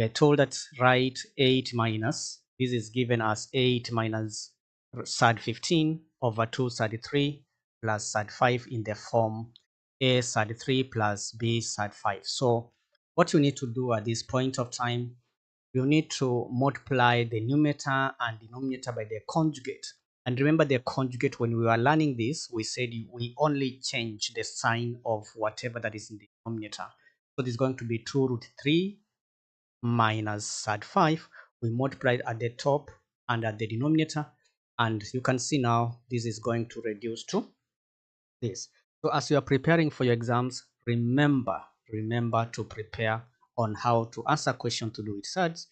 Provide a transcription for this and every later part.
we are told that write 8 minus, this is given as 8 minus sad 15 over 2 sad 3 plus sad 5 in the form a sad 3 plus b sad 5. So what you need to do at this point of time, you need to multiply the numerator and denominator by their conjugate. And remember the conjugate, when we were learning this, we said we only change the sign of whatever that is in the denominator. So this is going to be 2 root 3 minus sad 5. We multiply it at the top and at the denominator. And you can see now this is going to reduce to this. So as you are preparing for your exams, remember to prepare on how to answer question to do with SADs.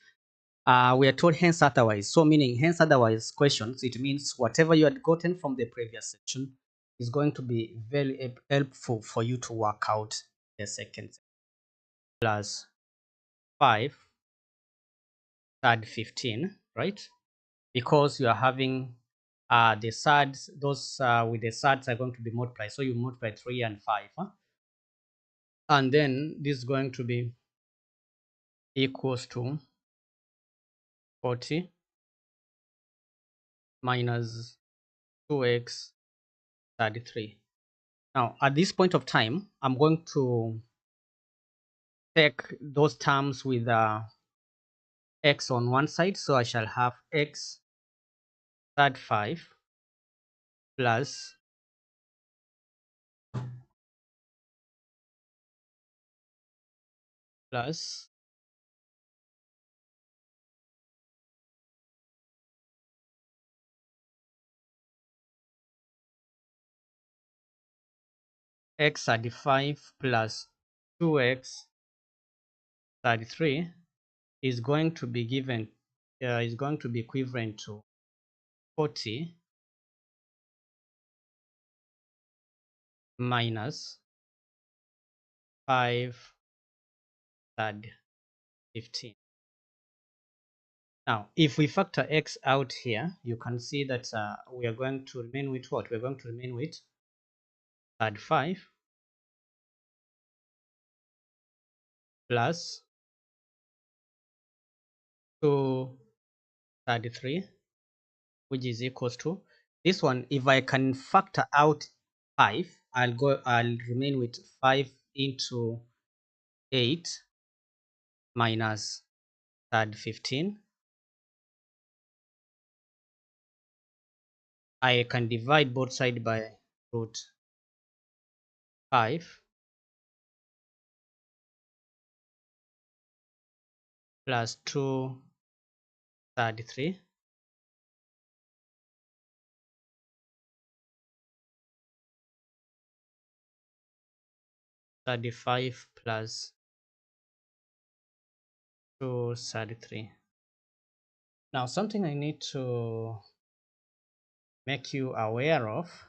We are told hence otherwise. So meaning hence otherwise questions, it means whatever you had gotten from the previous section is going to be very helpful for you to work out the second plus 5 sad 15, right? Because you are having the SADs, those with the SADs are going to be multiplied. So you multiply 3 and 5. Huh? And then this is going to be equals to 40 minus 2x 33. Now, at this point of time, I'm going to take those terms with x on one side. So I shall have x sad 5 plus x 35 plus 2x 33 is going to be given is going to be equivalent to 40 minus 5 sad 15. Now, if we factor x out here, you can see that we are going to remain with what? We're going to remain with sad 5 plus 233, which is equals to this one. If I can factor out 5, I'll remain with 5 into 8 minus sad 15. I can divide both sides by root 5 plus 233 35 plus 233. Now, something I need to make you aware of,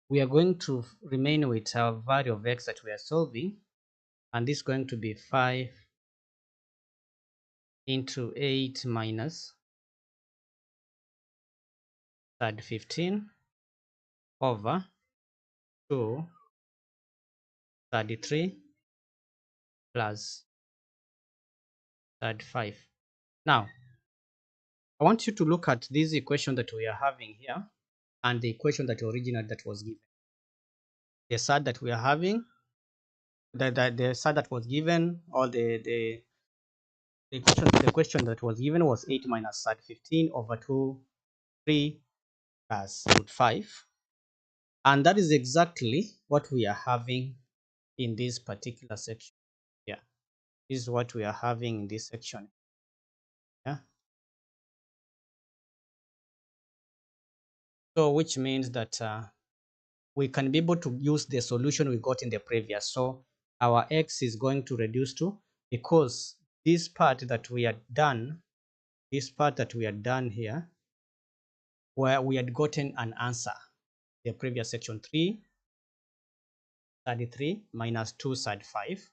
we are going to remain with our value of x that we are solving, and this is going to be 5 into 8 minus sad 15 over 233 plus sad 5. Now, I want you to look at this equation that we are having here and the equation that originally that was given. The SAD that we are having, the SAD that was given, or the question that was given was 8 minus SAD 15 over 2, 3 plus root 5. And that is exactly what we are having in this particular section. Yeah, this is what we are having in this section. Yeah. So which means that we can be able to use the solution we got in the previous. So our x is going to reduce to, because this part that we had done, here, where we had gotten an answer, the previous section 333 minus 2 sad 5.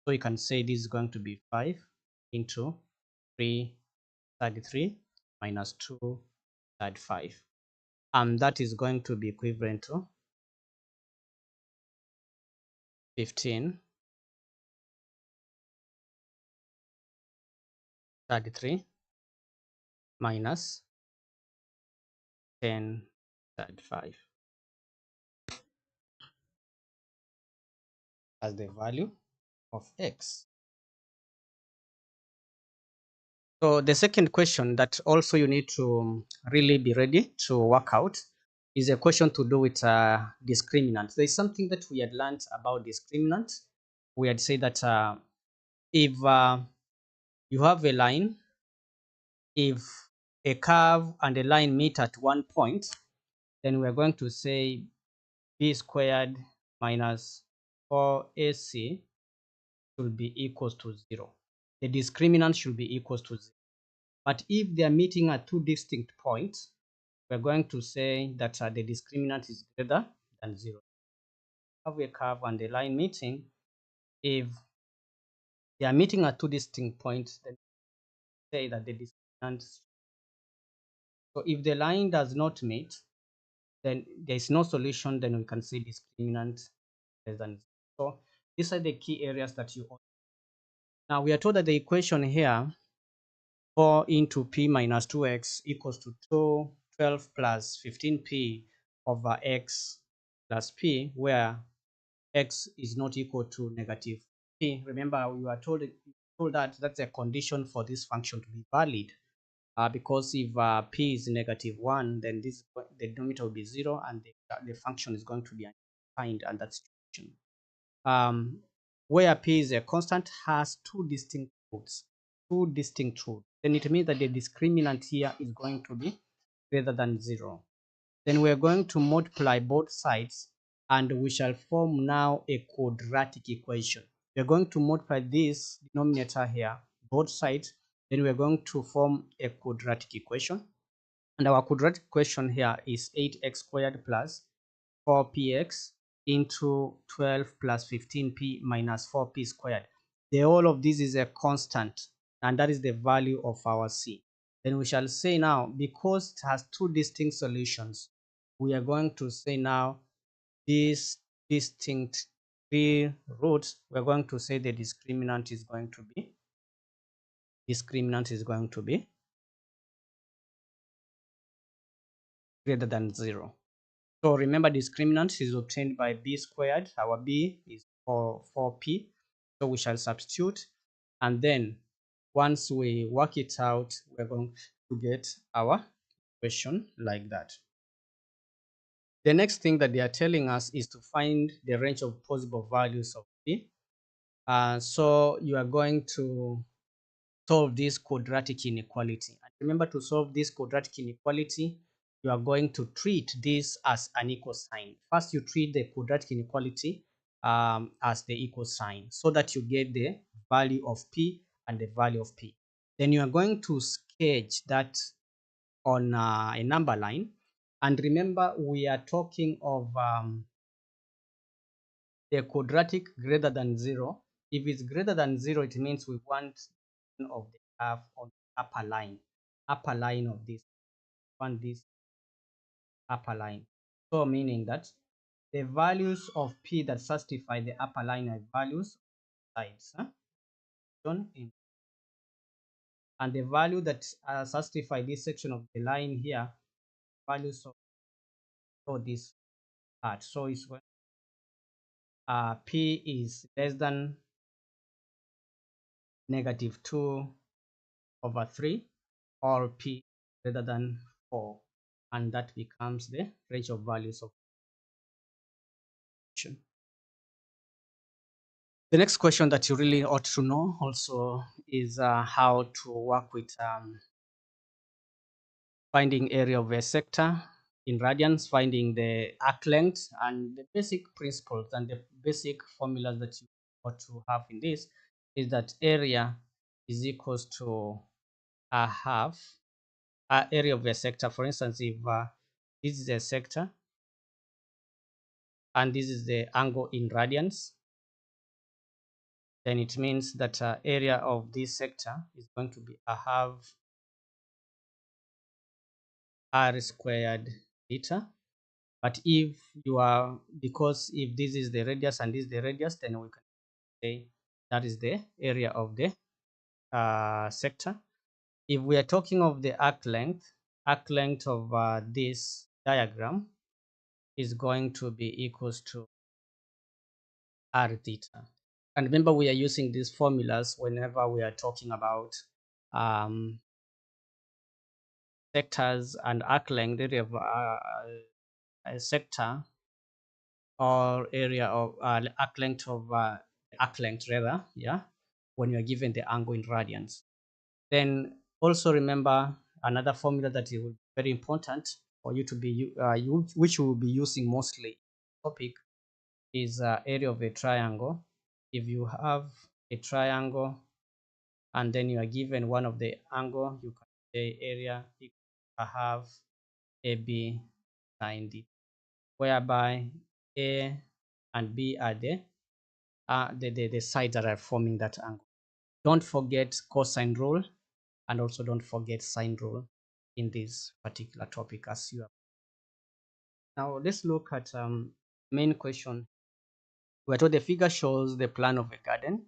So you can say this is going to be 5 into 333 minus 2 sad 5. And that is going to be equivalent to 15 33 minus 10 side 5 as the value of x. So the second question that also you need to really be ready to work out is a question to do with discriminant. There's something that we had learned about discriminant. We had said that if you have a line, if a curve and a line meet at one point, then we're going to say b squared minus 4ac should be equals to 0. The discriminant should be equals to 0. But if they are meeting at two distinct points, we're going to say that the discriminant is greater than 0. Have a curve and a line meeting. If they are meeting at two distinct points, then say that the discriminant. So if the line does not meet, then there is no solution. Then we can say discriminant less than 0. So these are the key areas that you. Now we are told that the equation here 4 into p minus 2x equals to 12 plus 15p over x plus p, where x is not equal to negative p. Remember, we were told that that's a condition for this function to be valid, because if p is negative 1, then the denominator will be 0 and the function is going to be undefined under that situation. Where p is a constant has two distinct roots, then it means that the discriminant here is going to be greater than 0. Then we're going to multiply both sides and we shall form now a quadratic equation. We're going to multiply this denominator here, both sides, then we're going to form a quadratic equation. And our quadratic equation here is 8x squared plus 4px into 12 plus 15p minus 4p squared. The whole of this is a constant, and that is the value of our c. Then we shall say now, because it has two distinct solutions, we are going to say now these distinct three roots, we're going to say the discriminant is going to be greater than 0. So remember, discriminant is obtained by b squared. Our b is 4p. So we shall substitute. And then once we work it out, we're going to get our equation like that. The next thing that they are telling us is to find the range of possible values of p. So you are going to solve this quadratic inequality. And remember, to solve this quadratic inequality, you are going to treat this as an equal sign. First, you treat the quadratic inequality as the equal sign so that you get the value of p and the value of p. Then you are going to sketch that on a number line. And remember, we are talking of the quadratic greater than 0. If it's greater than 0, it means we want of the curve on the upper line of this, want this upper line. So meaning that the values of p that satisfy the upper line are values sides, and the value that satisfy this section of the line here, values of this part. So it's when p is less than -2/3 or p greater than 4, and that becomes the range of values of function. The next question that you really ought to know also is how to work with finding area of a sector in radians, finding the arc length, and the basic principles and the basic formulas that you ought to have in this is that area is equals to a half area of a sector. For instance, if this is a sector and this is the angle in radians, then it means that area of this sector is going to be a half r squared theta. But if you are, because if this is the radius and this is the radius, then we can say that is the area of the sector. if we are talking of the arc length of this diagram is going to be equals to r theta. And remember, we are using these formulas whenever we are talking about um, sectors and arc length. Area of a sector or area of arc length of arc length rather, yeah, when you are given the angle in radians. Then also remember another formula that is very important for you to be which you will be using mostly topic is area of a triangle. If you have a triangle and then you are given one of the angle, you can say area equal to half AB sine D, whereby A and B are the sides that are forming that angle. Don't forget cosine rule, and also don't forget sine rule in this particular topic as you have. Now let's look at main question. We're told the figure shows the plan of a garden.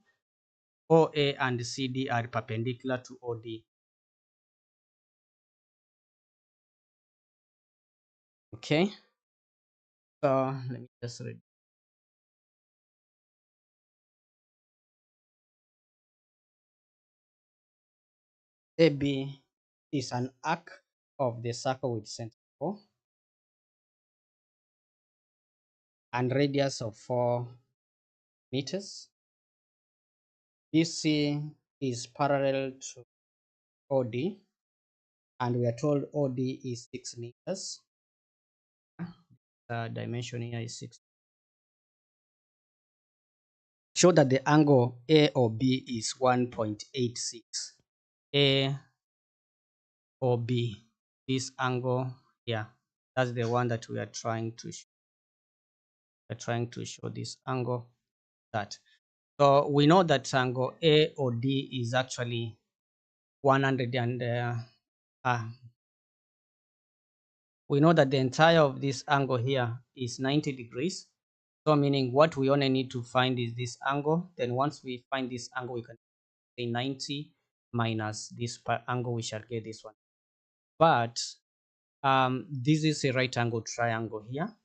OA and CD are perpendicular to OD. Okay, so let me just read. AB is an arc of the circle with center 4 and radius of 4 meters. BC is parallel to OD, and we are told OD is 6 meters. The dimension here is 6. Show that the angle A or B is 1.86. A or B, this angle here, that's the one that we are trying to show. We're trying to show this angle, that. So we know that angle A or D is actually 100 and we know that the entire of this angle here is 90 degrees. So meaning what we only need to find is this angle. Then once we find this angle, we can say 90 minus this angle, we shall get this one. But this is a right angle triangle here.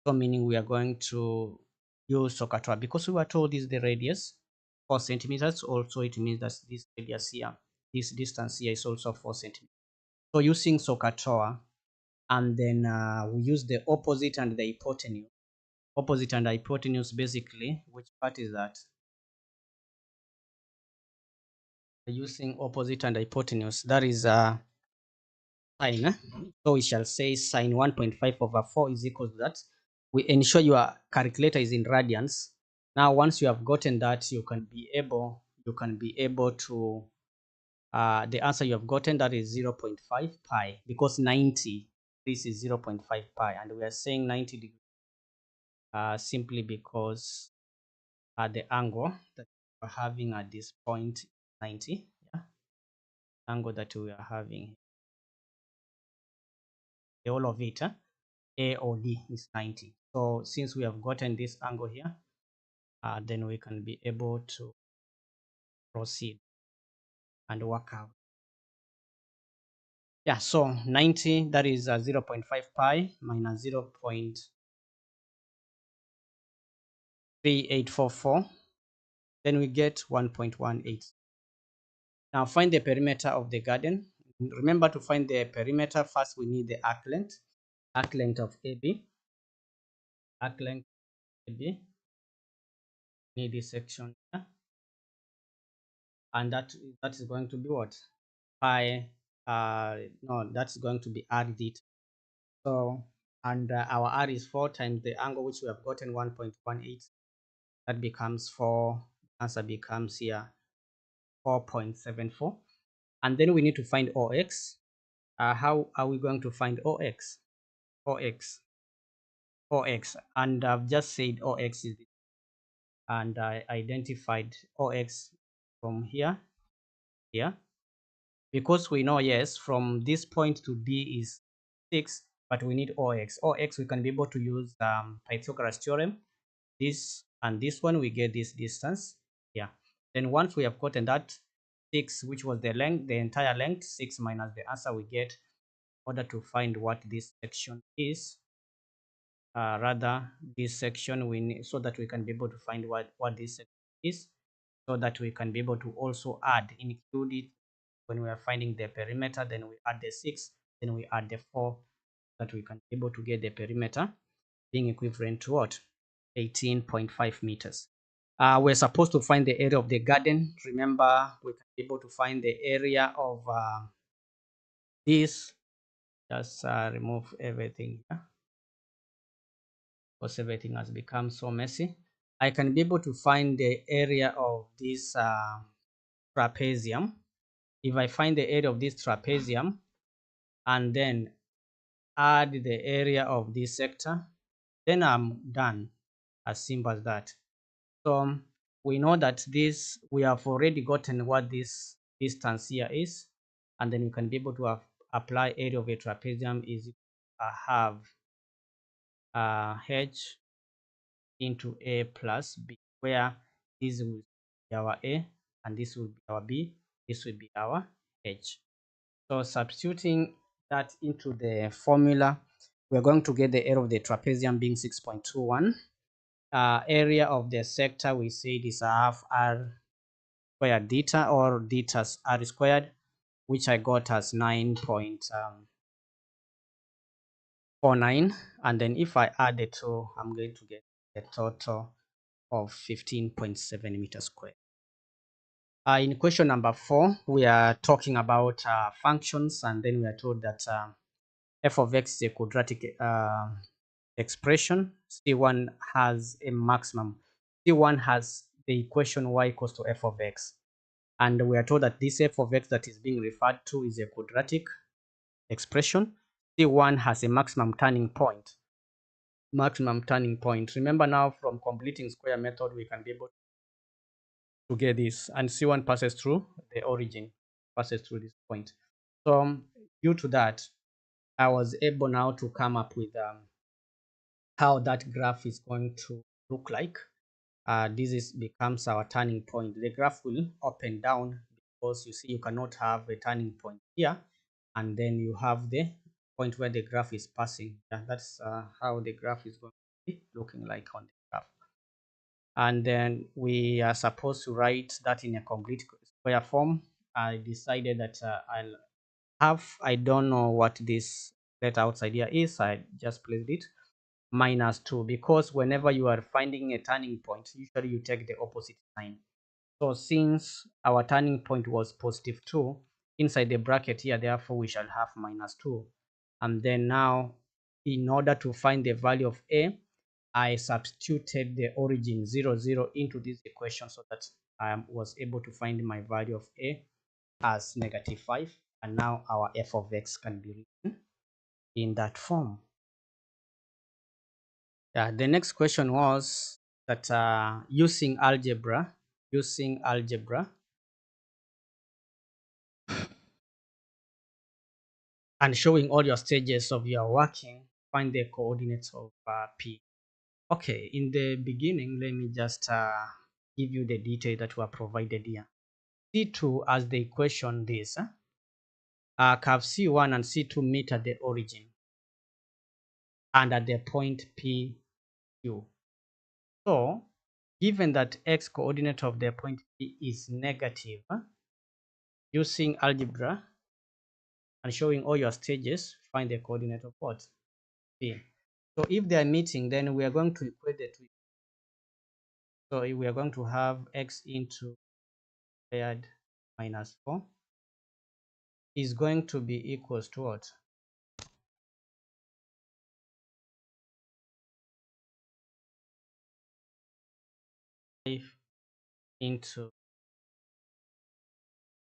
So meaning we are going to use SOHCAHTOA because we were told this is the radius 4 centimeters. Also, it means that this radius here, this distance here is also 4 centimeters. So using SOHCAHTOA, and then we use the opposite and the hypotenuse. Opposite and hypotenuse, basically, which part is that? Using opposite and hypotenuse, that is sine. So we shall say sine 1.5 over 4 is equal to that. We ensure your calculator is in radians. Now once you have gotten that, you can be able to the answer you have gotten, that is 0.5 pi, because 90, this is 0.5 pi, and we are saying 90 degrees simply because the angle that we're having at this point 90, yeah, angle that we are having, the whole of it, A or D is 90. So since we have gotten this angle here, then we can be able to proceed and work out. Yeah, so 90, that is 0.5 pi minus 0.3844. Then we get 1.18. Now find the perimeter of the garden. Remember, to find the perimeter, first we need the arc length of AB. Arc length AB, need this section here, and that is going to be what? Pi, no, that's going to be r theta. So, and our r is 4 times the angle which we have gotten 1.18. That becomes 4. Answer becomes here 4.74. And then we need to find OX. How are we going to find OX? OX, and I've just said OX is, and I identified OX from here, because we know, yes, from this point to D is 6, but we need OX. OX, we can be able to use Pythagoras theorem. This and this one, we get this distance. Yeah. Then once we have gotten that, 6, which was the length, the entire length, 6 minus the answer we get, in order to find what this section is. Rather, this section we need, so that we can be able to find what this section is, so that we can be able to also include it when we are finding the perimeter. Then we add the 6, then we add the 4, that we can be able to get the perimeter being equivalent to what? 18.5 meters. We're supposed to find the area of the garden. Remember, we can be able to find the area of this. Just remove everything here, because everything has become so messy. I can be able to find the area of this trapezium. If I find the area of this trapezium and then add the area of this sector, then I'm done. As simple as that. So we know that we have already gotten what this distance here is, and then you can be able to apply area of a trapezium is half h into a plus b, where this will be our a and this will be our b, this will be our h. So substituting that into the formula, we're going to get the area of the trapezium being 6.21. Area of the sector we said is half r squared theta, or theta r squared, which I got as 9.49, and then if I add the two, I'm going to get a total of 15.7 meters squared. In question number 4, we are talking about functions, and then we are told that f of x is a quadratic expression. C1 has a maximum. C1 has the equation y equals to f of x. And we are told that this f of x that is being referred to is a quadratic expression. C1 has a maximum turning point. Maximum turning point. Remember now, from completing square method, we can be able to get this. And C1 passes through the origin, passes through this point. So due to that, I was able now to come up with how that graph is going to look like. This becomes our turning point. The graph will up and down, because you see you cannot have a turning point here and then you have the point where the graph is passing. That's how the graph is going to be looking like on the graph. And then we are supposed to write that in a complete square form. I decided that I don't know what this letter outside here is. I just placed it minus 2, because whenever you are finding a turning point, usually you take the opposite sign. So since our turning point was positive 2, inside the bracket here, therefore we shall have minus 2. And then now, in order to find the value of a, I substituted the origin 0, 0 into this equation, so that I was able to find my value of a as -5. And now our f of x can be written in that form. The next question was that using algebra and showing all your stages of your working, find the coordinates of P. Okay, in the beginning, let me just give you the detail that were provided here. C2 as the equation this, curve C1 and C2 meet at the origin and at the point PQ. So, given that x coordinate of the point P is negative, using algebra and showing all your stages, find the coordinate of what? P. So if they are meeting, then we are going to equate the two. So we are going to have x into squared minus 4 is going to be equals to what? Into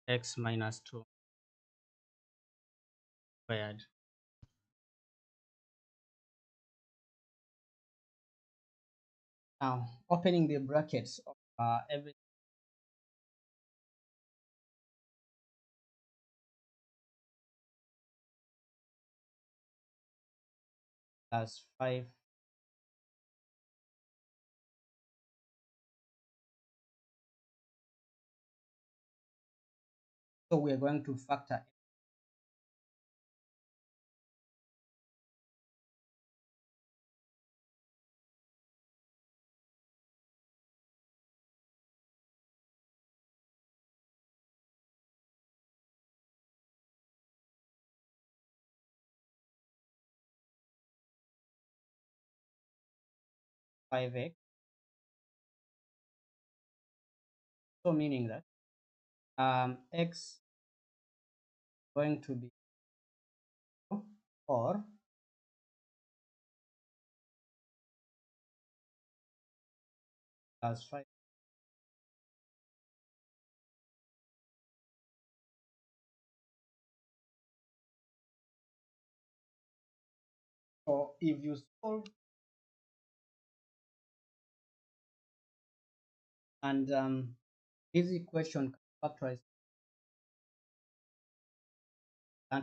x minus 2 squared. Now, opening the brackets of every plus 5 So we are going to factor 5x. So meaning that x going to be 0 or plus 5. So if you solve and this equation factorize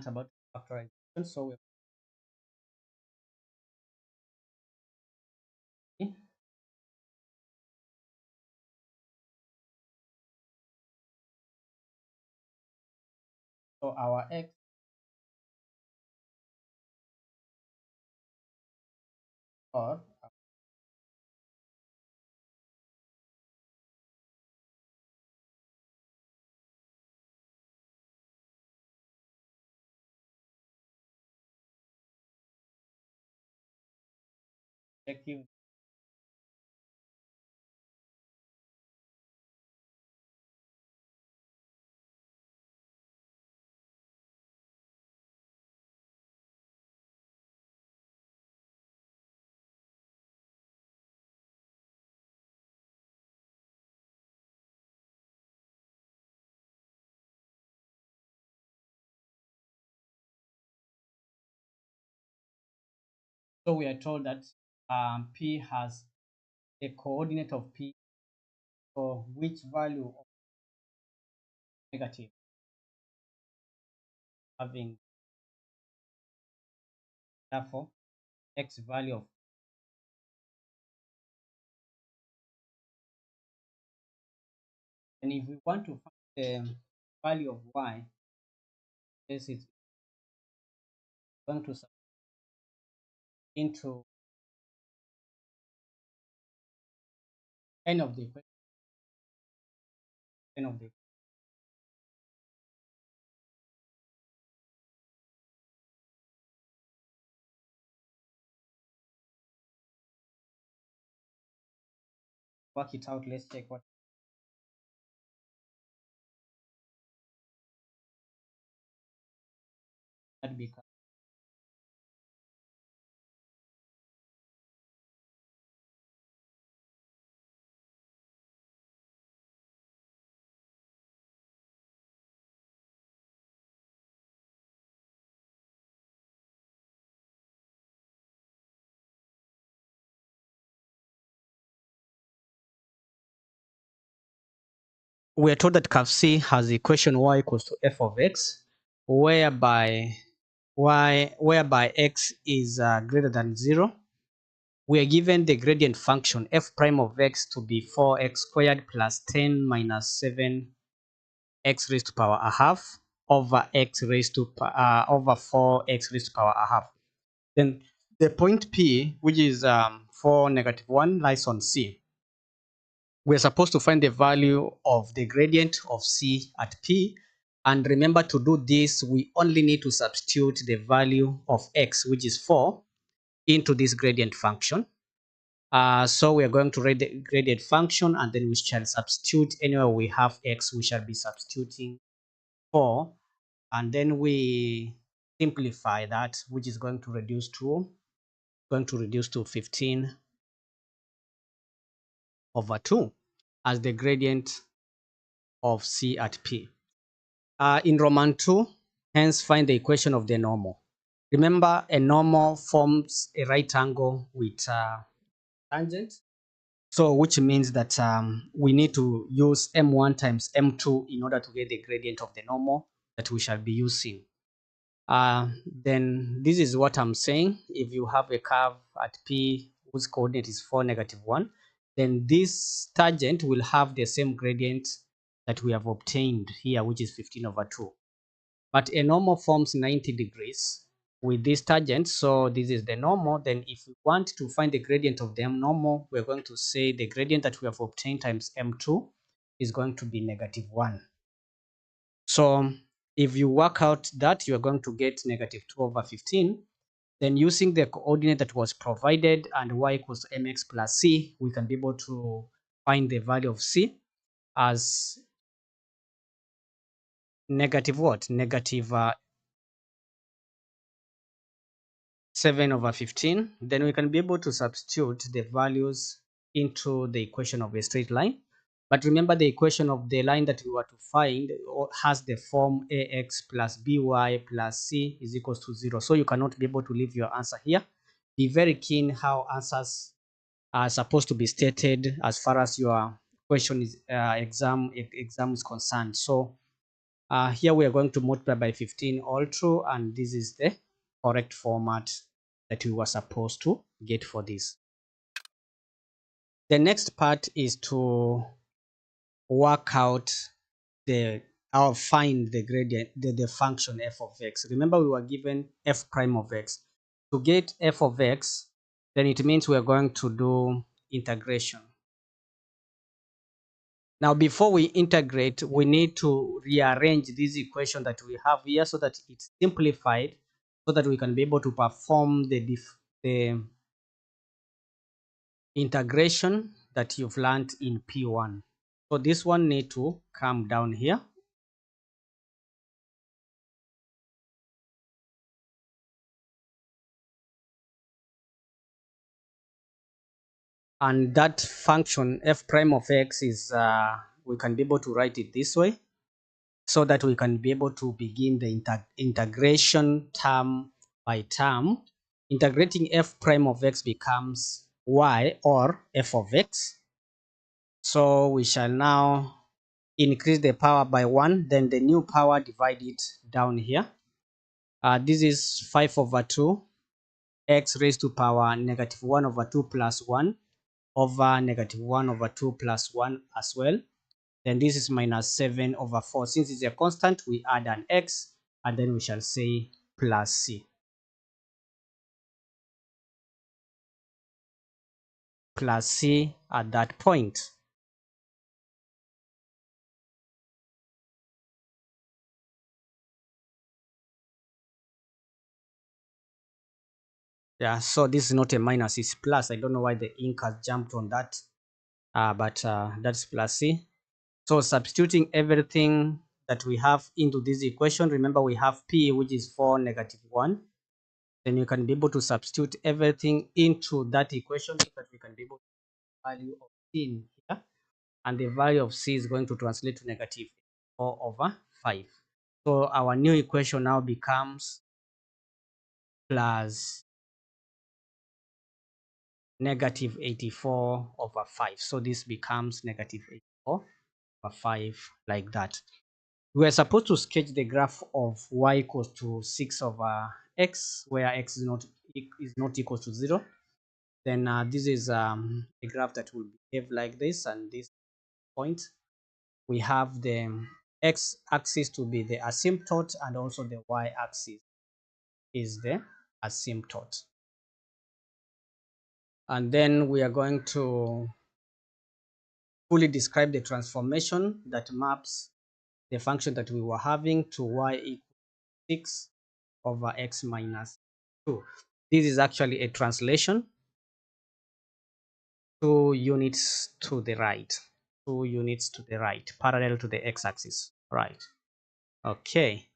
about factorization, so we so our x or effective. So we are told that p has a coordinate of p for which value of negative having therefore x value of, and if we want to find the value of y, this is going to substitute into n of the equation, n of the work it out. Let's check what that becomes. We are told that curve C has the equation y equals to f of x, whereby x is greater than 0. We are given the gradient function f prime of x to be 4x squared plus 10 minus 7 x raised to power a half over x raised to over 4x raised to power a half. Then the point P, which is 4, -1, lies on C. We're supposed to find the value of the gradient of C at P. And remember, to do this, we only need to substitute the value of x, which is 4, into this gradient function. So we are going to write the gradient function, and then we shall substitute anywhere we have x, we shall be substituting 4. And then we simplify that, which is going to reduce to 15 over 2 as the gradient of C at P. In Roman 2, hence find the equation of the normal. Remember, a normal forms a right angle with tangent. So which means that we need to use m1 times m2 in order to get the gradient of the normal that we shall be using. Then this is what I'm saying. If you have a curve at P whose coordinate is 4, -1, then this tangent will have the same gradient that we have obtained here, which is 15 over 2. But a normal forms 90 degrees with this tangent. So this is the normal. Then if we want to find the gradient of the normal, we're going to say the gradient that we have obtained times m2 is going to be -1. So if you work out that, you're going to get -2 over 15. Then using the coordinate that was provided and y equals mx plus c, we can be able to find the value of c as negative what? Negative 7 over 15. Then we can be able to substitute the values into the equation of a straight line. But remember, the equation of the line that we were to find has the form ax plus by plus c is equals to 0. So you cannot be able to leave your answer here. Be very keen how answers are supposed to be stated as far as your question is exam is concerned. So here we are going to multiply by 15 all through, and this is the correct format that we were supposed to get for this. The next part is to work out or find the gradient, the function f of x. Remember, we were given f prime of x. To get f of x, then it means we are going to do integration. Now, before we integrate, we need to rearrange this equation that we have here so that it's simplified, so that we can be able to perform the integration that you've learned in P1. So this one need to come down here. And that function f prime of x is, we can be able to write it this way, so that we can be able to begin the integration term by term. Integrating f prime of x becomes y, or f of x. So we shall now increase the power by 1, then the new power divide it down here. This is 5 over 2 x raised to power -1 over 2 plus 1 over -1 over 2 plus 1 as well. Then this is -7 over 4. Since it's a constant, we add an x, and then we shall say plus c. Plus c at that point. Yeah, so this is not a minus, it's plus. I don't know why the ink has jumped on that, but that's plus c. So substituting everything that we have into this equation, remember we have p, which is 4, -1. Then you can be able to substitute everything into that equation so that we can be able to value of c in here, and the value of c is going to translate to -4 over 5. So our new equation now becomes plus -84 over 5. So this becomes -84 over 5, like that. We are supposed to sketch the graph of y equals to 6 over x, where x is not equal to 0. Then this is a graph that will behave like this, and this point we have the x-axis to be the asymptote, and also the y-axis is the asymptote. And then we are going to fully describe the transformation that maps the function that we were having to y equals 6 over x minus 2. This is actually a translation 2 units to the right, 2 units to the right, parallel to the x-axis, right? Okay.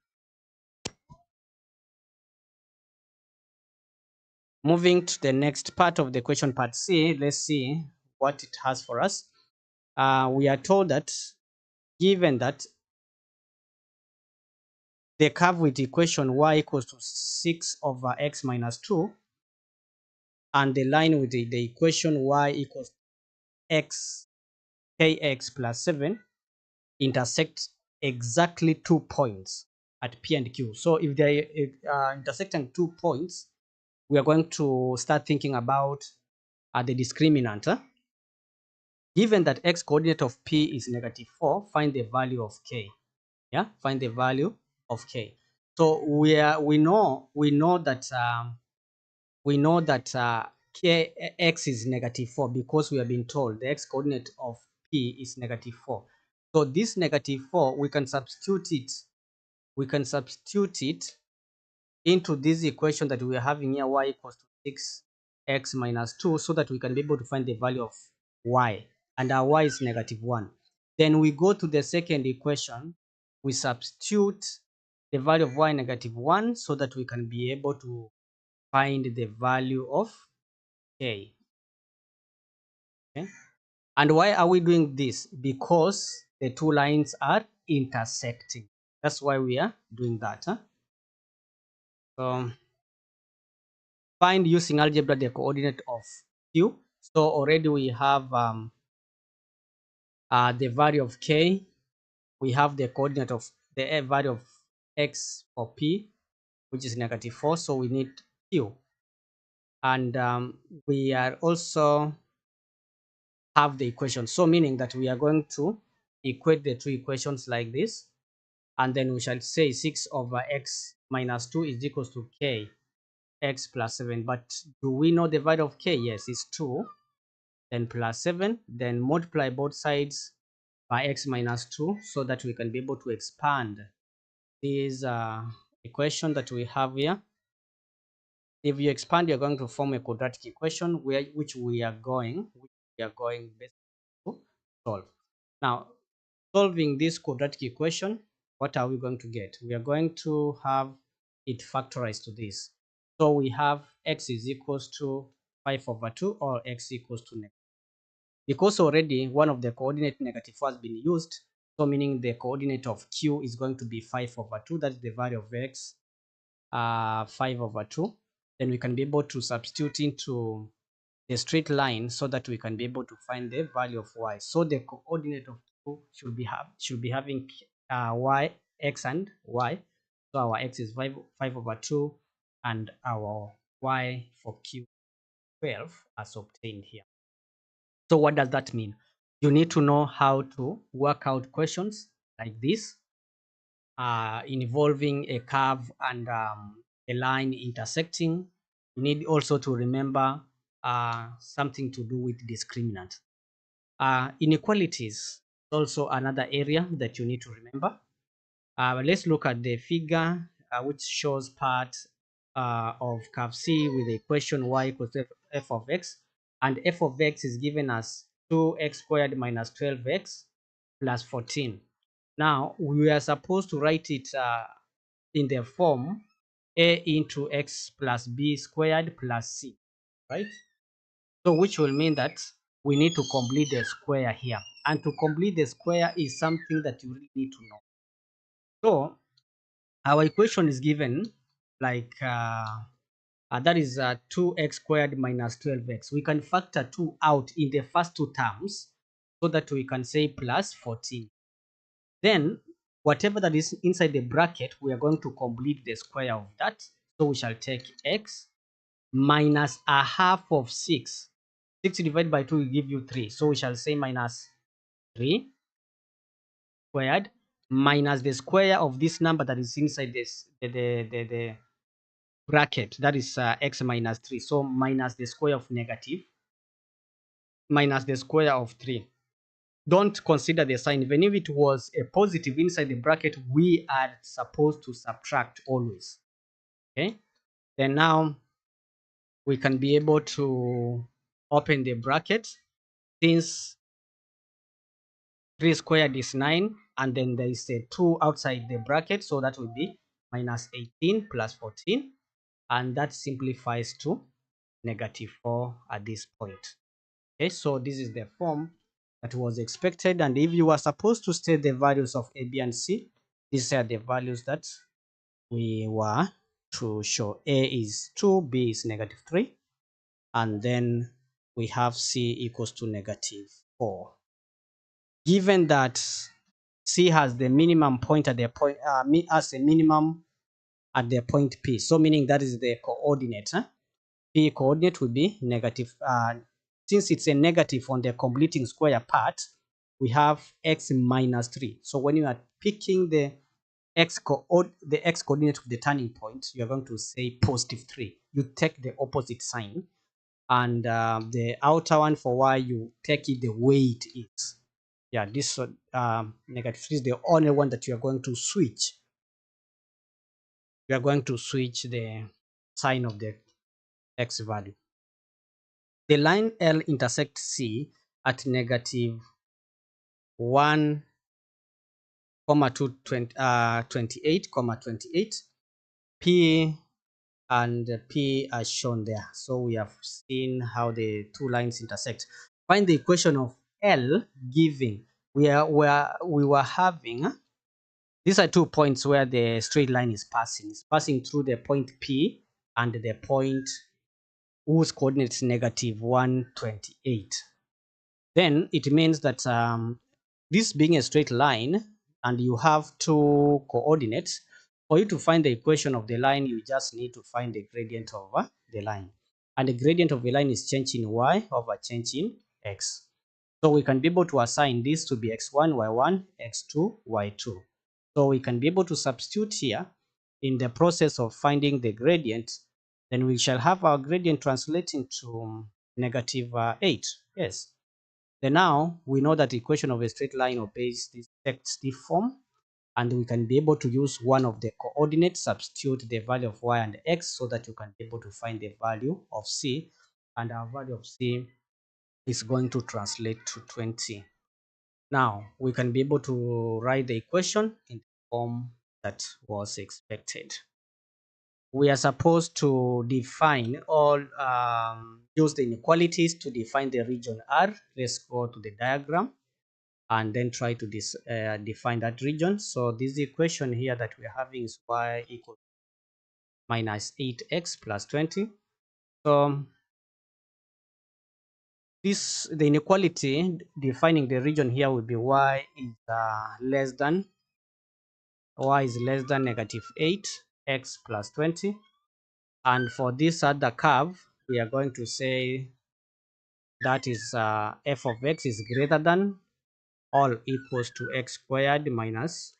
Moving to the next part of the question, part C, let's see what it has for us. We are told that given that the curve with equation y equals to 6 over x minus 2, and the line with the equation y equals x kx plus 7 intersect exactly 2 points at P and Q. So if they are intersecting 2 points, we are going to start thinking about the discriminant. Given that x coordinate of P is -4, find the value of K. Yeah, find the value of K. So we know that x is -4 because we have been told the x coordinate of P is -4. So this -4 we can substitute it into this equation that we are having here, y equals to 6x minus 2, so that we can be able to find the value of y, and our y is -1. Then we go to the second equation, we substitute the value of y -1 so that we can be able to find the value of K. Okay. And why are we doing this? Because the two lines are intersecting. That's why we are doing that. So find using algebra the coordinate of Q. So already we have the value of K. We have the coordinate of the value of X for P, which is -4. So we need Q. And we are also have the equation. So meaning that we are going to equate the two equations like this. And then we shall say 6 over x minus 2 is equals to k x plus 7. But do we know the value of k? Yes, it's 2. Then plus 7. Then multiply both sides by x minus 2 so that we can be able to expand this equation that we have here. If you expand, you're going to form a quadratic equation which we are going basically to solve. Now, solving this quadratic equation, what are we going to get? We are going to have it factorized to this. So we have x is equals to 5 over 2, or x equals to negative. Because already one of the coordinate -4 has been used, so meaning the coordinate of Q is going to be 5 over 2. That's the value of x, 5 over 2. Then we can be able to substitute into the straight line so that we can be able to find the value of y. So the coordinate of Q should be having y, x and y. So our x is 5 over 2, and our y for Q 12 as obtained here. So what does that mean? You need to know how to work out questions like this involving a curve and a line intersecting. You need also to remember something to do with discriminant. Inequalities, also another area that you need to remember. Let's look at the figure which shows part of curve C with the equation y equals to f of x, and f of x is given as 2x squared minus 12x plus 14. Now we are supposed to write it in the form a into x plus b squared plus c, right? So which will mean that we need to complete the square here, and to complete the square is something that you really need to know. So our equation is given like that is 2x squared minus 12x. We can factor 2 out in the first two terms so that we can say plus 14. Then whatever that is inside the bracket, we are going to complete the square of that. So we shall take x minus a half of 6. 6 divided by 2 will give you 3. So we shall say minus 3 squared minus the square of this number that is inside this the bracket, that is x minus 3. So minus the square of negative minus the square of 3. Don't consider the sign. Even if it was a positive inside the bracket, we are supposed to subtract always. Okay, then now we can be able to open the bracket. Since 3 squared is 9, and then there is a 2 outside the bracket, so that will be minus 18 plus 14, and that simplifies to -4 at this point. Okay, so this is the form that was expected, and if you were supposed to state the values of a, b, and c, these are the values that we were to show. A is 2, b is -3, and then we have c equals to -4. Given that c has the minimum point at the point as a minimum at the point P, so meaning that is the coordinate. P coordinate will be since it's a negative on the completing square part, we have x minus 3. So when you are picking the x coordinate of the turning point, you are going to say positive 3. You take the opposite sign, and the outer one for y, you take it the way it is. Yeah, this negative 3 is the only one that you are going to switch. You are going to switch the sign of the x value. The line L intersects C at negative 1, 28, 28. P and P are shown there. So we have seen how the two lines intersect. Find the equation of L giving. We were having, these are 2 points where the straight line is passing. It's passing through the point P and the point whose coordinates negative 128. Then it means that this being a straight line and you have two coordinates, for you to find the equation of the line, you just need to find the gradient of the line. And the gradient of the line is change in y over change in x. So we can be able to assign this to be x1, y1, x2, y2. So we can be able to substitute here in the process of finding the gradient. Then we shall have our gradient translating to negative 8. Yes. Then now we know that the equation of a straight line obeys this text form, and we can be able to use one of the coordinates, substitute the value of y and x, so that you can be able to find the value of c, and our value of c is going to translate to 20. Now we can be able to write the equation in the form that was expected. We are supposed to define all use the inequalities to define the region R. Let's go to the diagram and then try to define that region. So this equation here that we're having is y equals minus 8x plus 20. So the inequality defining the region here will be y is less than negative 8 x plus 20. And for this other curve, we are going to say that is f of x is greater than or equals to x squared minus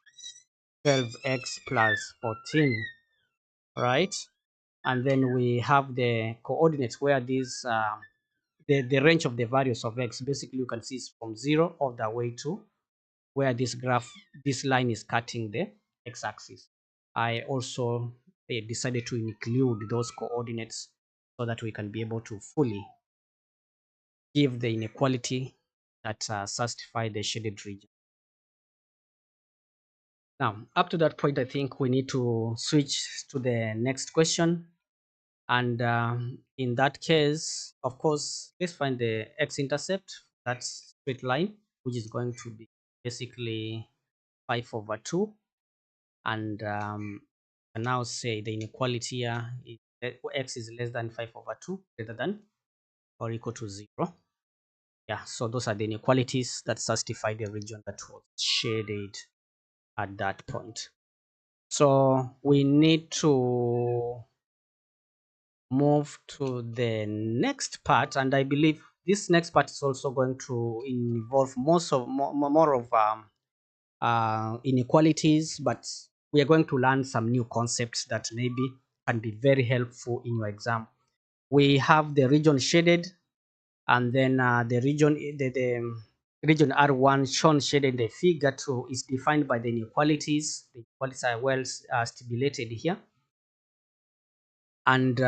12x plus 14, right? And then we have the coordinates where these the range of the values of x, basically you can see is from 0 all the way to where this line is cutting the x-axis. I also decided to include those coordinates so that we can be able to fully give the inequality that satisfy the shaded region. Now, up to that point, I think we need to switch to the next question. And in that case, of course, let's find the x-intercept, that's straight line, which is going to be basically 5 over 2. And I now say the inequality here is x is less than 5 over 2, greater than or equal to 0. Yeah, so those are the inequalities that satisfy the region that was shaded at that point. So we need to move to the next part, and I believe this next part is also going to involve more of inequalities, but we are going to learn some new concepts that maybe can be very helpful in your exam. We have the region shaded, and then the region R1 shown shaded in the figure 2 is defined by the inequalities. The inequalities are well stipulated here, and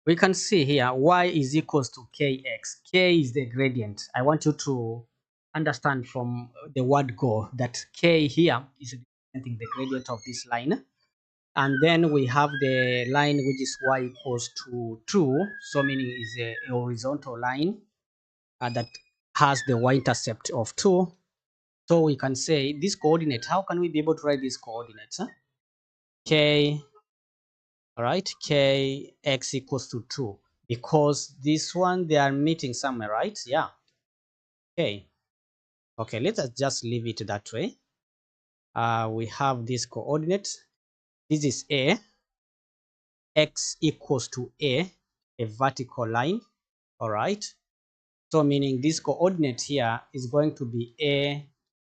we can see here y is equals to kx. K is the gradient. I want you to understand from the word go that k here is representing the gradient of this line. And then we have the line which is y equals to 2, so meaning is a horizontal line that has the y-intercept of 2. So we can say this coordinate, how can we be able to write these coordinates? K, all right, k x equals to 2, because this one they are meeting somewhere, right? Yeah. Okay, let us just leave it that way. We have this coordinate. This is a, x equals to a vertical line, All right. So meaning this coordinate here is going to be a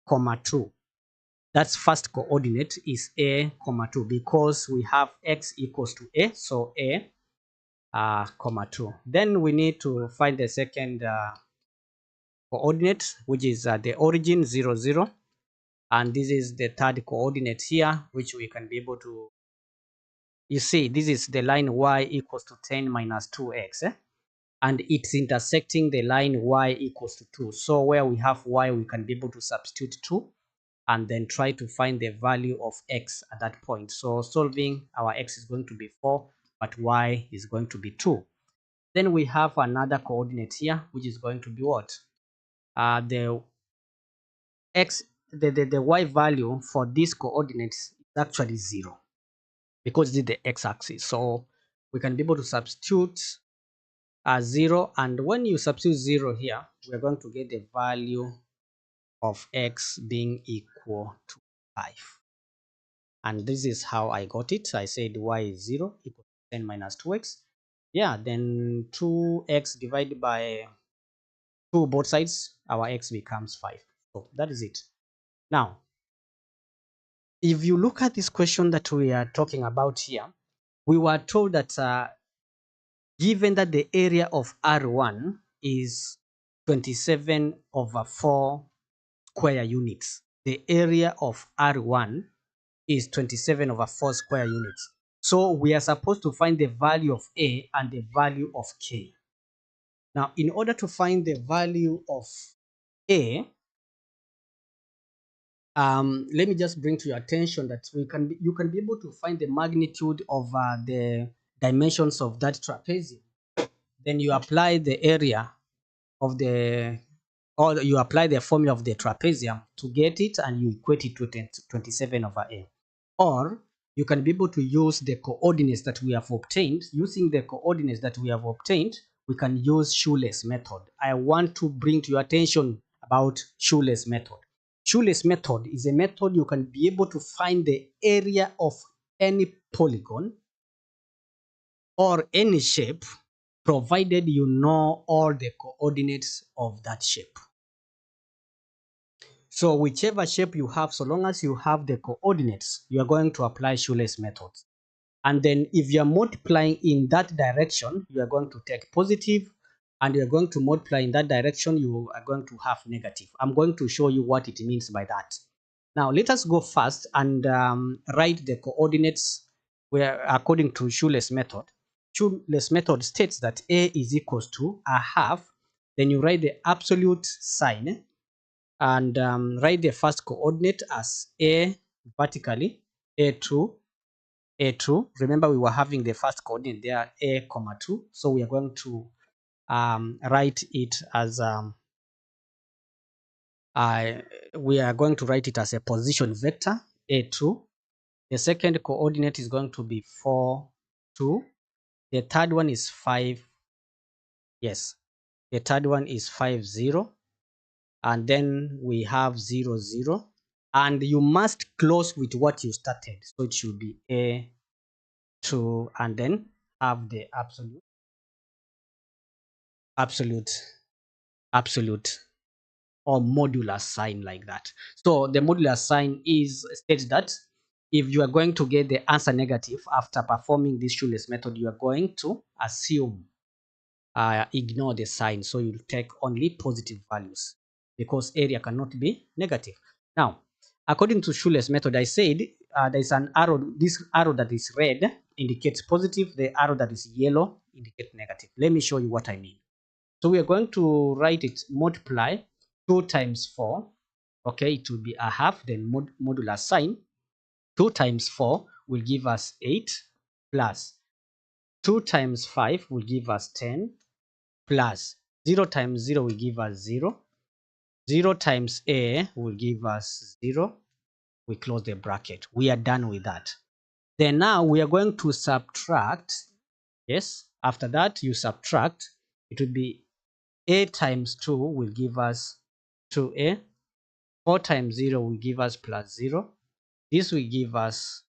comma 2. That's first coordinate is a comma 2 because we have x equals to a. So a comma 2. Then we need to find the second coordinate, which is the origin 0, 0. And this is the third coordinate here, which we can be able to, you see, this is the line y equals to 10 minus 2x. And it's intersecting the line y equals to 2. So where we have y, we can be able to substitute 2 and then try to find the value of x at that point. So solving, our x is going to be 4, but y is going to be 2. Then we have another coordinate here, which is going to be what? The x, the y value for this coordinates is actually 0 because this is the x-axis. So we can be able to substitute 0, and when you substitute 0 here, we're going to get the value of x being equal to 5. And this is how I got it. I said y is 0 equal to 10 minus 2x. Yeah, then 2x divided by 2 both sides, our x becomes 5. So that is it. Now, if you look at this question that we are talking about here, we were told that given that the area of R1 is 27 over 4 square units, the area of R1 is 27 over 4 square units. So we are supposed to find the value of A and the value of K. Now, in order to find the value of A, let me just bring to your attention that you can be able to find the magnitude of the dimensions of that trapezium. Then you apply the area of the, or you apply the formula of the trapezium to get it, and you equate it to 27 over A. Or you can be able to use the coordinates that we have obtained. Using the coordinates that we have obtained, we can use shoelace method. I want to bring to your attention about shoelace method. Shoelace method is a method you can be able to find the area of any polygon or any shape, provided you know all the coordinates of that shape. So whichever shape you have, so long as you have the coordinates, you are going to apply shoelace methods. And then if you are multiplying in that direction, you are going to take positive, and you are going to multiply in that direction, you are going to have negative. I'm going to show you what it means by that. Now let us go first and write the coordinates where according to shoelace method. Shoelace method states that A is equals to a half. Then you write the absolute sign and write the first coordinate as A vertically, A2, A2. Remember, we were having the first coordinate there, A comma 2. So we are going to write it as we are going to write it as a position vector, A2. The second coordinate is going to be 4, 2. The third one is 5. Yes, the third one is 5, 0. And then we have 0, 0. And you must close with what you started. So it should be A2 and then have the absolute or modular sign like that. So the modular sign states that if you are going to get the answer negative after performing this shoelace method, you are going to assume ignore the sign. So you'll take only positive values because area cannot be negative. Now, according to shoelace method, I said there's an arrow. This arrow that is red indicates positive. The arrow that is yellow indicates negative. Let me show you what I mean. So we are going to write it multiply 2 times 4. Okay, it will be a half, then modular sign. 2 times 4 will give us 8 plus 2 times 5 will give us 10 plus 0 times 0 will give us 0. 0 times A will give us 0. We close the bracket. We are done with that. Then now we are going to subtract. Yes, after that you subtract. It will be A times 2 will give us 2A. 4 times 0 will give us plus 0. This will give us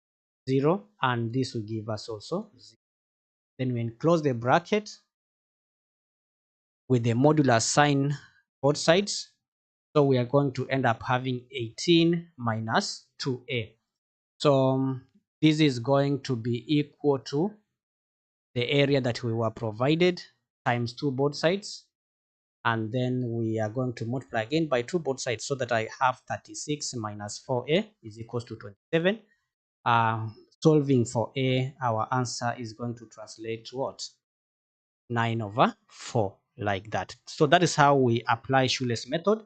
0 and this will give us also 0. Then when close the bracket, with the modular sign both sides. So we are going to end up having 18 minus 2a. So this is going to be equal to the area that we were provided times 2 both sides, and then we are going to multiply again by 2 both sides, so that I have 36 minus 4a is equals to 27. Solving for a, our answer is going to translate to what? 9/4, like that. So that is how we apply shoelace method.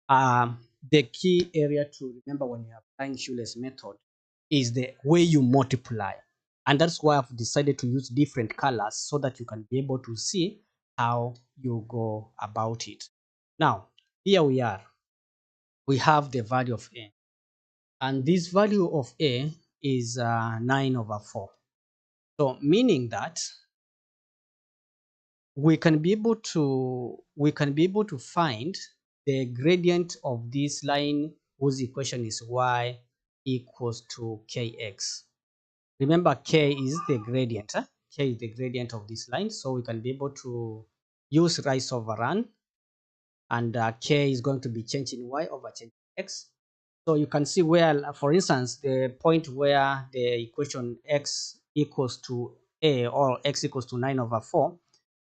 The key area to remember when you're applying shoelace method is the way you multiply. And that's why I've decided to use different colors so that you can be able to see how you go about it. Now, here we are. We have the value of a. And this value of a is 9/4. So meaning that we can be able to find the gradient of this line whose equation is y equals to kx. Remember, k is the gradient. K is the gradient of this line, so we can be able to use rise over run, and k is going to be changing y over changing x. So you can see where, for instance, the point where the equation x equals to a, or x equals to 9/4,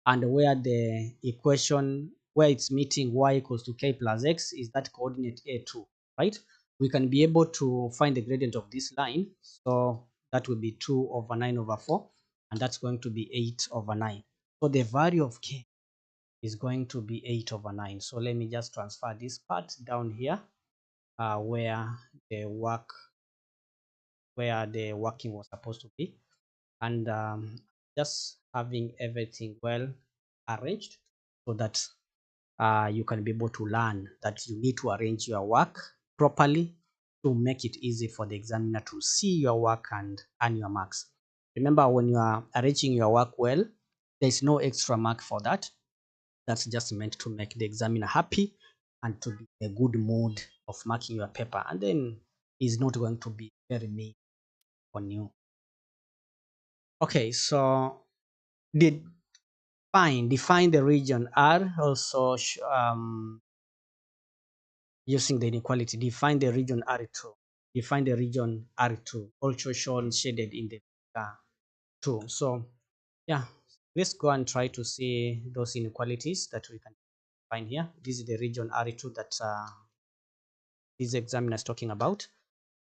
and where the equation where it's meeting y equals to k plus x is that coordinate a2, right? We can be able to find the gradient of this line. So that will be 2/9/4, and that's going to be 8/9. So the value of k is going to be 8/9. So let me just transfer this part down here, where the working was supposed to be, and just having everything well arranged so that you can be able to learn that you need to arrange your work properly to make it easy for the examiner to see your work and earn your marks. Remember, when you are arranging your work well, there's no extra mark for that. That's just meant to make the examiner happy and to be in a good mood of marking your paper, and then he's not going to be very mean on you. Okay, so define the region R. Also using the inequality, define the region R2. Define the region R2, also shown shaded in the two. So yeah, let's go and try to see those inequalities that we can find here. This is the region R2 that this examiner is talking about,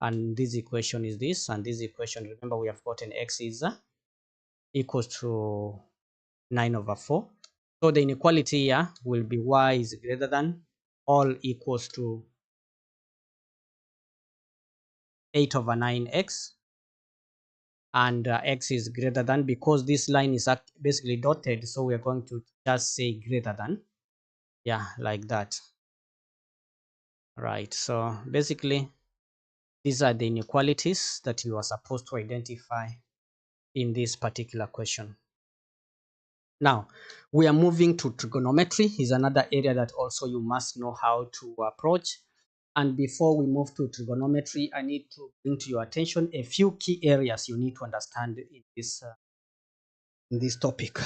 and this equation is this, and this equation, remember, we have gotten x is equals to 9/4. So the inequality here will be y is greater than all equals to 8/9x, and x is greater than, because this line is basically dotted, so we are going to just say greater than, yeah, like that, right? So basically these are the inequalities that you are supposed to identify in this particular question. Now we are moving to trigonometry. Is another area that also you must know how to approach. And before we move to trigonometry, I need to bring to your attention a few key areas you need to understand in this topic.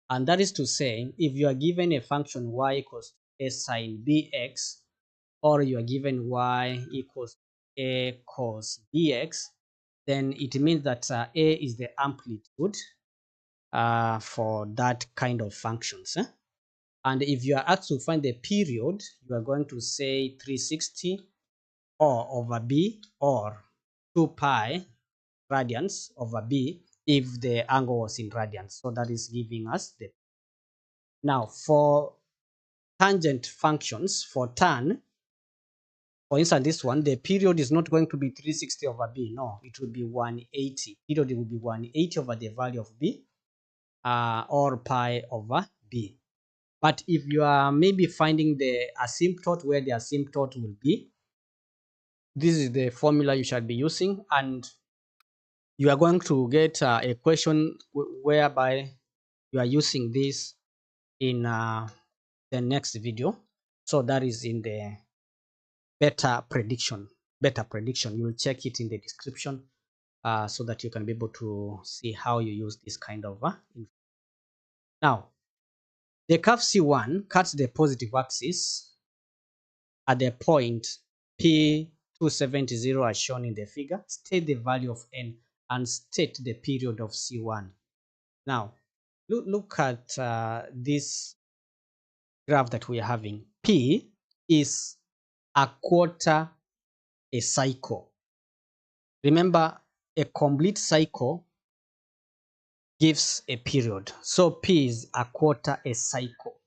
And that is to say, if you are given a function y equals a sine bx, or you are given y equals a cos bx, then it means that a is the amplitude for that kind of functions. And if you are asked to find the period, you are going to say 360 or over b, or 2 pi radians over b if the angle was in radians. So that is giving us the. Now for tangent functions, for tan, for instance, this one, the period is not going to be 360 over b. No, it will be 180. Period will be 180 over the value of b, or pi over b. But if you are maybe finding the asymptote, where the asymptote will be, this is the formula you shall be using, and you are going to get a question whereby you are using this in the next video. So that is in the beta prediction. You will check it in the description, so that you can be able to see how you use this kind of now The curve C1 cuts the positive axis at the point P270 as shown in the figure. State the value of n and state the period of C1. Now, look at this graph that we are having. P is a quarter a cycle. Remember, a complete cycle gives a period. So P is a quarter a cycle.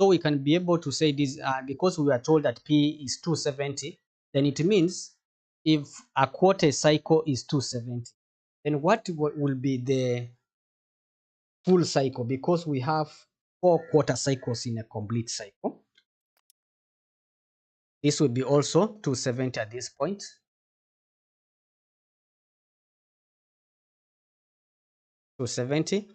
So we can be able to say this because we are told that P is 270, then it means if a quarter cycle is 270, then what will be the full cycle? Because we have 4 quarter cycles in a complete cycle. This will be also 270 at this point. 270,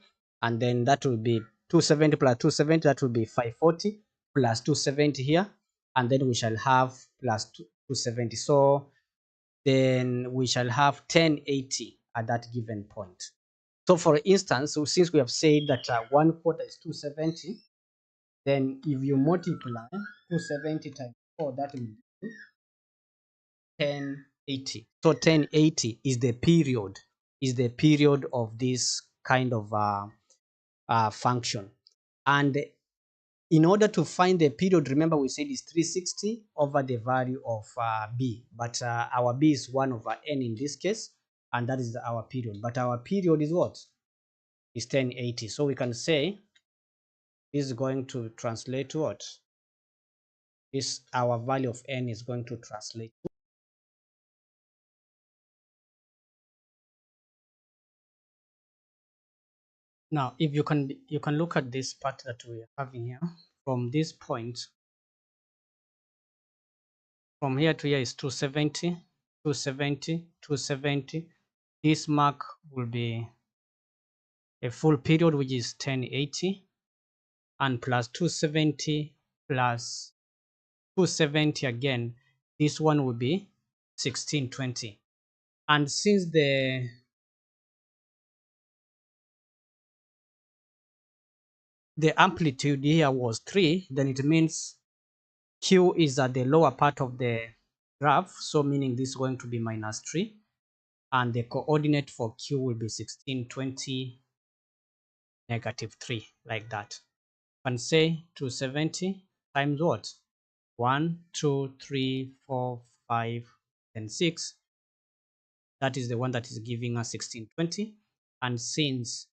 and then that will be 270 plus 270, that will be 540 plus 270 here, and then we shall have plus 270. So then we shall have 1080 at that given point. So for instance, so since we have said that 1/4 is 270, then if you multiply 270 times 4, that will be 1080. So 1080 is the period of this kind of function. And in order to find the period, remember we said it's 360 over the value of b, but our b is 1 over n in this case, and that is our period. But our period is what? Is 1080. So we can say this is going to translate to what? This, our value of n is going to translate to. Now, if you can look at this part that we are having here. From this point, from here to here is 270, 270, 270. This mark will be a full period, which is 1080, and plus 270 plus 270 again. This one will be 1620. And since the amplitude here was 3, then it means Q is at the lower part of the graph, so meaning this is going to be minus 3, and the coordinate for Q will be 1620, negative 3, like that. You can say 270 times what? 1, 2, 3, 4, 5, and 6. That is the one that is giving us 1620. And since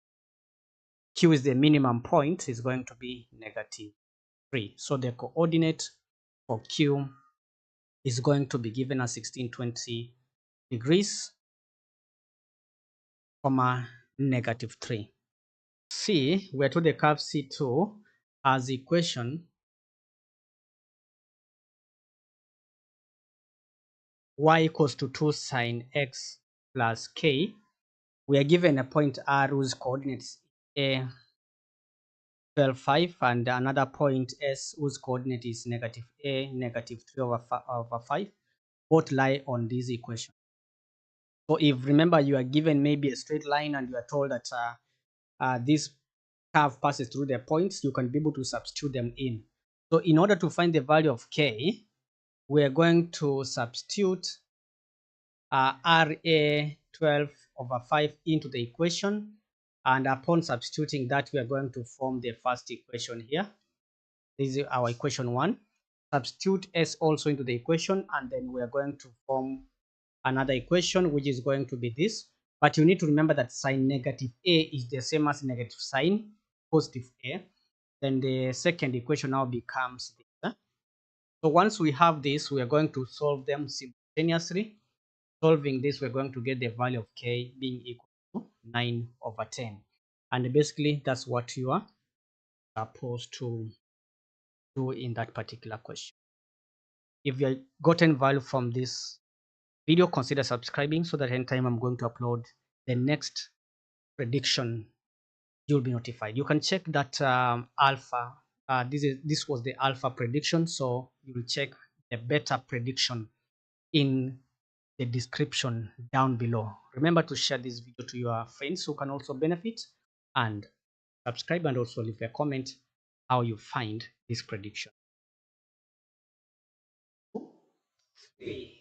Q is the minimum point, is going to be negative 3. So the coordinate for Q is going to be given as 1620 degrees, comma, negative 3. C, we're to the curve C2 as equation y equals to 2 sine x plus k. We are given a point R whose coordinates a 12, 5, and another point S whose coordinate is negative a, negative 3 over 5. Both lie on this equation. So if, remember, you are given maybe a straight line and you are told that this curve passes through the points, you can be able to substitute them in. So in order to find the value of k, we are going to substitute RA 12 over 5 into the equation, and upon substituting that, we are going to form the first equation here. This is our equation 1. Substitute S also into the equation, and then we are going to form another equation, which is going to be this. But you need to remember that sine negative a is the same as negative sine positive a. Then the second equation now becomes this. So once we have this, we are going to solve them simultaneously. Solving this, we're going to get the value of k being equal to 9 over 10. And basically, that's what you are supposed to do in that particular question. If you have gotten value from this video, consider subscribing so that anytime I'm going to upload the next prediction, you'll be notified. You can check that alpha. This was the alpha prediction, so you will check the beta prediction in the description down below. Remember to share this video to your friends who can also benefit, and subscribe and also leave a comment how you find this prediction. 3.